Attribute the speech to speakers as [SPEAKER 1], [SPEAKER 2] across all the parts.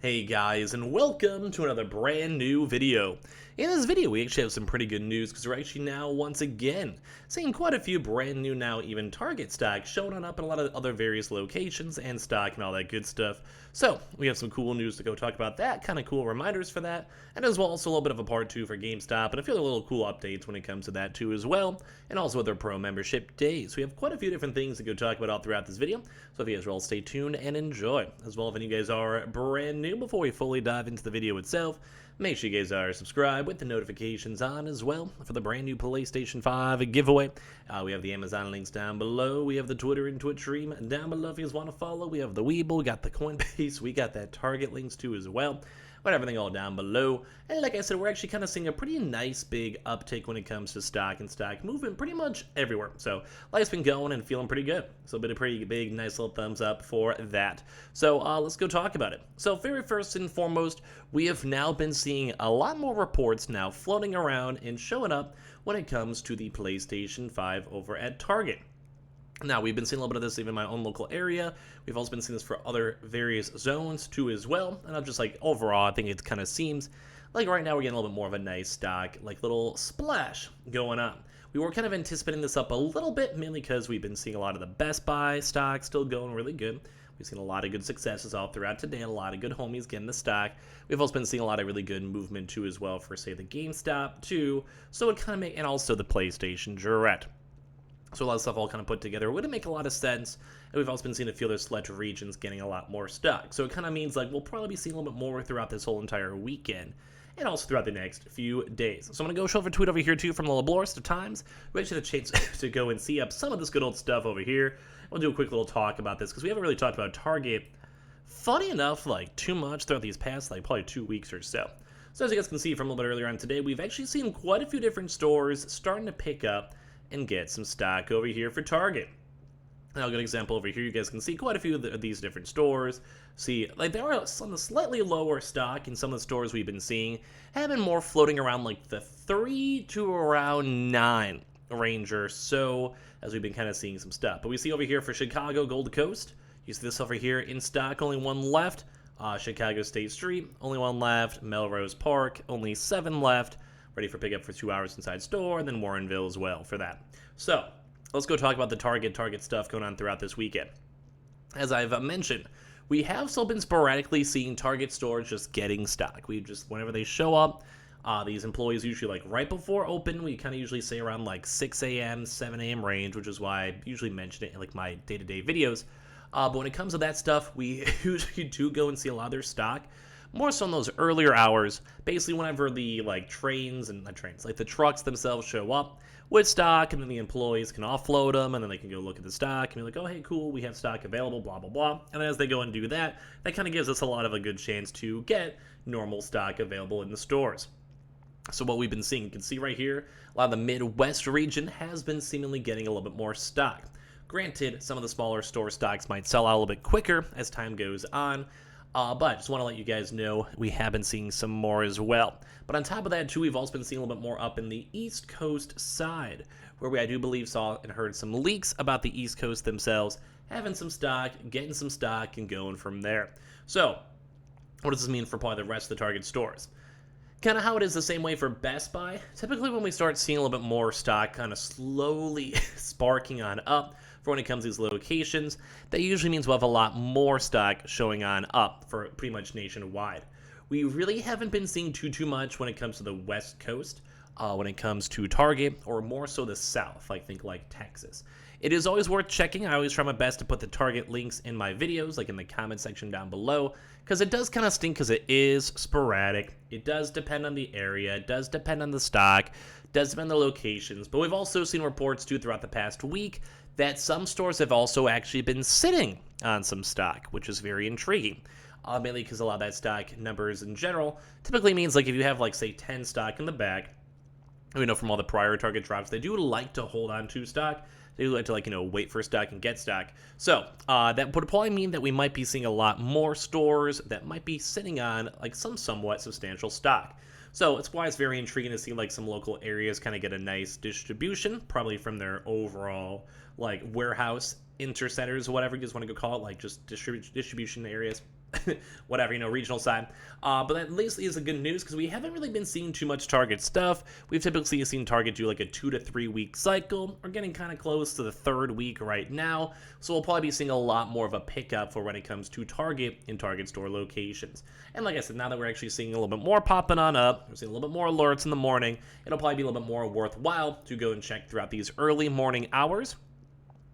[SPEAKER 1] Hey guys, and welcome to another brand new video. In this video, we actually have some pretty good news because we're actually now once again seeing quite a few brand new now even Target stock showing on up in a lot of other various locations and stock and all that good stuff. So we have some cool news to go talk about that, kind of cool reminders for that, and as well also a little bit of a part 2 for Gamestop and a few other little cool updates when it comes to that too as well, and also other pro membership days. We have quite a few different things to go talk about all throughout this video, so if you guys will all stay tuned and enjoy. As well, if any of you guys are brand new, before we fully dive into the video itself, make sure you guys are subscribed with the notifications on as well for the brand new PlayStation 5 giveaway. We have the Amazon links down below. We have the Twitter and Twitch stream down below if you guys want to follow. We have the Weeble, we got the Coinbase, we got that Target links too as well. But everything all down below. And like I said, we're actually kind of seeing a pretty nice big uptick when it comes to stock and stock movement pretty much everywhere. So life's been going and feeling pretty good. So a bit of pretty big, nice little thumbs up for that. So let's go talk about it. So very first and foremost, we have now been seeing a lot more reports now floating around and showing up when it comes to the PlayStation 5 over at Target. Now, we've been seeing a little bit of this even in my own local area. We've also been seeing this for other various zones too as well. And I'm just like, overall, I think it kind of seems like right now we're getting a little bit more of a nice stock, like little splash going on. We were kind of anticipating this up a little bit, mainly because we've been seeing a lot of the Best Buy stock still going really good. We've seen a lot of good successes all throughout today, a lot of good homies getting the stock. We've also been seeing a lot of really good movement too as well for, say, the Gamestop too. So it kind of and also the PlayStation Direct. So a lot of stuff all kind of put together would make a lot of sense, and we've also been seeing a few other select regions getting a lot more stock. So it kind of means like we'll probably be seeing a little bit more throughout this whole entire weekend, and also throughout the next few days. So I'm going to go show over a tweet over here too from the Lablorist of Times. We actually had a chance to go and see up some of this good old stuff over here. We'll do a quick little talk about this because we haven't really talked about Target, funny enough, like too much throughout these past like probably 2 weeks or so. So as you guys can see from a little bit earlier on today, we've actually seen quite a few different stores starting to pick up and get some stock over here for Target. Now, a good example over here, you guys can see quite a few of these different stores. See, like there are some slightly lower stock in some of the stores we've been seeing have been more floating around like the 3 to around 9 range or so as we've been kind of seeing some stuff. But we see over here for Chicago Gold Coast, you see this over here in stock, only one left. Chicago State Street, only one left. Melrose Park, only 7 left. Ready for pickup for 2 hours inside store, and then Warrenville as well for that. So let's go talk about the Target stuff going on throughout this weekend. As I've mentioned, we have still been sporadically seeing Target stores just getting stock. We just, whenever they show up, these employees usually like right before open, we kind of usually say around like 6 a.m., 7 a.m. range, which is why I usually mention it in like my day-to-day videos. But when it comes to that stuff, we usually do go and see a lot of their stock. More so in those earlier hours, basically whenever the like the trucks themselves show up with stock, and then the employees can offload them, and then they can go look at the stock and be like, oh hey, cool, we have stock available, blah blah blah. And as they go and do that, that kind of gives us a lot of a good chance to get normal stock available in the stores. So what we've been seeing, you can see right here, a lot of the Midwest region has been seemingly getting a little bit more stock. Granted, some of the smaller store stocks might sell out a little bit quicker as time goes on. But I just want to let you guys know we have been seeing some more as well. But on top of that, too, we've also been seeing a little bit more up in the East Coast side, where I do believe saw and heard some leaks about the East Coast themselves, having some stock, getting some stock, and going from there. So, what does this mean for probably the rest of the Target stores? Kind of how it is the same way for Best Buy. Typically when we start seeing a little bit more stock kind of slowly sparking on up for when it comes to these locations, that usually means we'll have a lot more stock showing on up for pretty much nationwide. We really haven't been seeing too much when it comes to the West Coast, when it comes to Target, or more so the South, I think like Texas. It is always worth checking. I always try my best to put the Target links in my videos, like in the comment section down below, because it does kind of stink because it is sporadic. It does depend on the area. It does depend on the stock. It does depend on the locations. But we've also seen reports, too, throughout the past week that some stores have also actually been sitting on some stock, which is very intriguing. Mainly because a lot of that stock numbers in general typically means, like, if you have, like, say, 10 stock in the back, we know from all the prior Target drops, they do like to hold on to stock. They like to, like, wait for stock and get stock. So that would probably mean that we might be seeing a lot more stores that might be sitting on like some somewhat substantial stock. So it's why it's very intriguing to see like some local areas kind of get a nice distribution, probably from their overall like warehouse intercenters, whatever you guys want to go call it, like just distribution areas. whatever, regional side. But at least is a good news because we haven't really been seeing too much Target stuff. We've typically seen Target do like a 2 to 3 week cycle. We're getting kind of close to the 3rd week right now, so we'll probably be seeing a lot more of a pickup for when it comes to Target in Target store locations. And like I said, now that we're actually seeing a little bit more popping on up, we're seeing a little bit more alerts in the morning, it'll probably be a little bit more worthwhile to go and check throughout these early morning hours,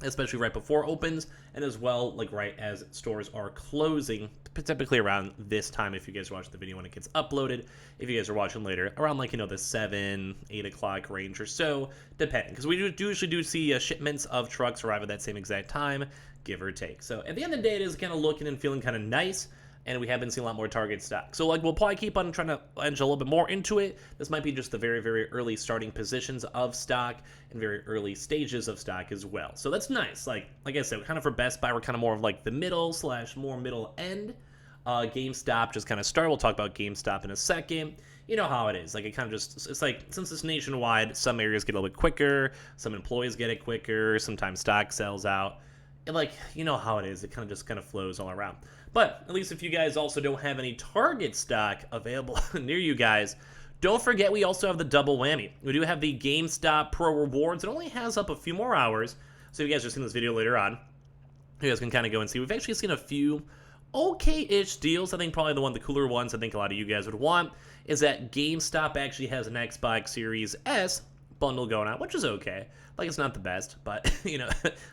[SPEAKER 1] especially right before opens, and as well like right as stores are closing, typically around this time if you guys are watching the video when it gets uploaded. If you guys are watching later, around like the 7, 8 o'clock range or so, depending, because we usually do see shipments of trucks arrive at that same exact time, give or take. So at the end of the day, it is kind of looking and feeling kind of nice, and we have been seeing a lot more Target stock. So like we'll probably keep on trying to edge a little bit more into it. This might be just the very, very early starting positions of stock and very early stages of stock as well. So that's nice. Like I said, kind of for Best Buy, we're kind of more of like the middle / more middle end. GameStop just kind of started. We'll talk about GameStop in a second. You know how it is. Like it kind of just, it's like, since it's nationwide, some areas get a little bit quicker, some employees get it quicker, sometimes stock sells out. And like, you know how it is. It kind of flows all around. But at least if you guys also don't have any Target stock available near you guys, don't forget we also have the double whammy. We do have the GameStop Pro Rewards. It only has up a few more hours. So if you guys are seeing this video later on, you guys can kind of go and see. We've actually seen a few okay-ish deals. I think probably the cooler ones I think a lot of you guys would want is that GameStop actually has an Xbox Series S bundle going on, which is okay. Like, it's not the best, but,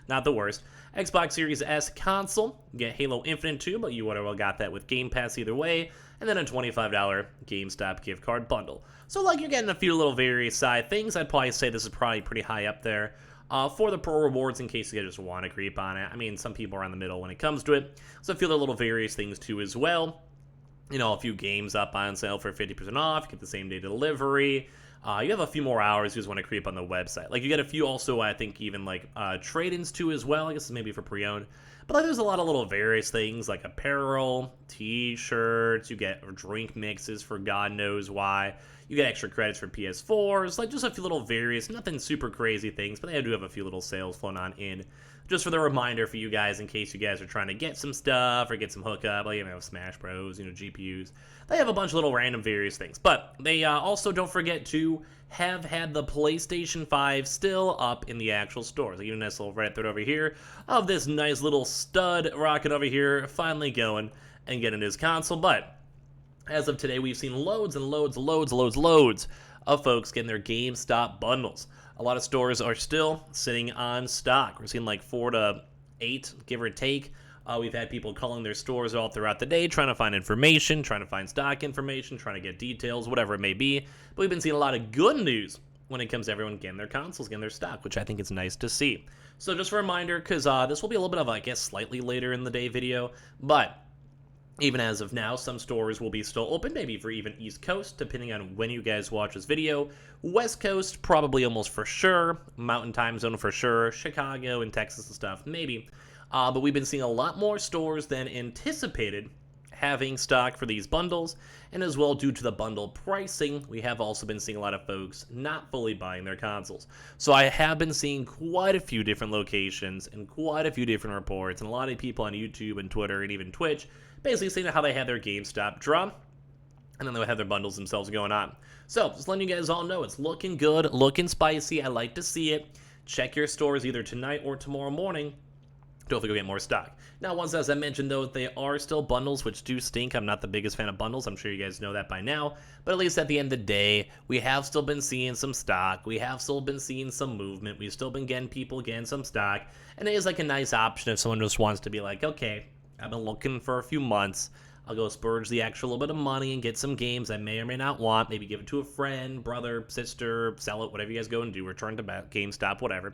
[SPEAKER 1] not the worst. Xbox Series S console, you get Halo Infinite too, but you would have well got that with Game Pass either way, and then a $25 GameStop gift card bundle. So, like, you're getting a few little various side things. I'd probably say this is probably pretty high up there. For the Pro Rewards, in case you guys just want to creep on it. I mean, some people are in the middle when it comes to it, so I feel there are little various things too as well. A few games up on sale for 50% off, get the same day delivery. You have a few more hours you just want to creep on the website. Like, you get a few also, I think, even like trade-ins too as well. I guess maybe for pre-owned. But like, there's a lot of little various things like apparel, t-shirts, you get drink mixes for God knows why. You get extra credits for PS4s, like just a few little various, nothing super crazy things, but they do have a few little sales flowing on in. Just for the reminder for you guys, in case you guys are trying to get some stuff or get some hookup, like Smash Bros, GPUs. They have a bunch of little random various things. But they also don't forget to have had the PlayStation 5 still up in the actual stores. Like, even this little red thread over here of this nice little stud rocket over here finally going and getting his console. But as of today, we've seen loads and loads of folks getting their GameStop bundles. A lot of stores are still sitting on stock. We're seeing like 4 to 8, give or take. We've had people calling their stores all throughout the day, trying to find information, trying to find stock information, trying to get details, whatever it may be. But we've been seeing a lot of good news when it comes to everyone getting their consoles, getting their stock, which I think is nice to see. So just a reminder, because this will be a little bit of, I guess, slightly later in the day video, but even as of now, some stores will be still open, maybe for even East Coast, depending on when you guys watch this video. West Coast, probably almost for sure. Mountain Time Zone for sure. Chicago and Texas and stuff, maybe. But we've been seeing a lot more stores than anticipated having stock for these bundles, and as well due to the bundle pricing, we have also been seeing a lot of folks not fully buying their consoles. So I have been seeing quite a few different locations and quite a few different reports, and a lot of people on YouTube and Twitter and even Twitch basically saying how they had their GameStop drop, and then they would have their bundles themselves going on. So just letting you guys all know, it's looking good, looking spicy. I like to see it. Check your stores either tonight or tomorrow morning to hopefully go get more stock. Now, once, as I mentioned, though, they are still bundles, which do stink. I'm not the biggest fan of bundles. I'm sure you guys know that by now. But at least at the end of the day, we have still been seeing some stock. We have still been seeing some movement. We've still been getting people getting some stock. And it is like a nice option if someone just wants to be like, okay, I've been looking for a few months. I'll go splurge the extra little bit of money and get some games I may or may not want. Maybe give it to a friend, brother, sister, sell it, whatever you guys go and do. Return to GameStop, whatever.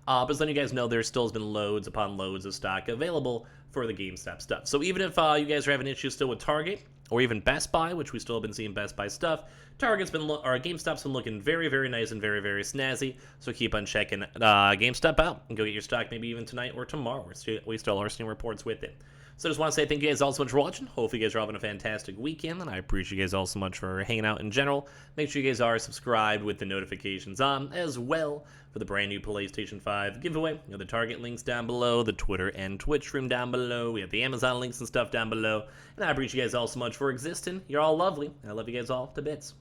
[SPEAKER 1] But just letting you guys know, there still has been loads upon loads of stock available for the GameStop stuff. So even if you guys are having issues still with Target or even Best Buy, which we still have been seeing Best Buy stuff, GameStop's been looking very, very nice and very, very snazzy. So keep on checking GameStop out and go get your stock maybe even tonight or tomorrow. We still are seeing reports with it. So I just want to say thank you guys all so much for watching. Hopefully you guys are having a fantastic weekend, and I appreciate you guys all so much for hanging out in general. Make sure you guys are subscribed with the notifications on as well for the brand new PlayStation 5 giveaway. You know, the Target links down below, the Twitter and Twitch stream down below. We have the Amazon links and stuff down below. And I appreciate you guys all so much for existing. You're all lovely, and I love you guys all to bits.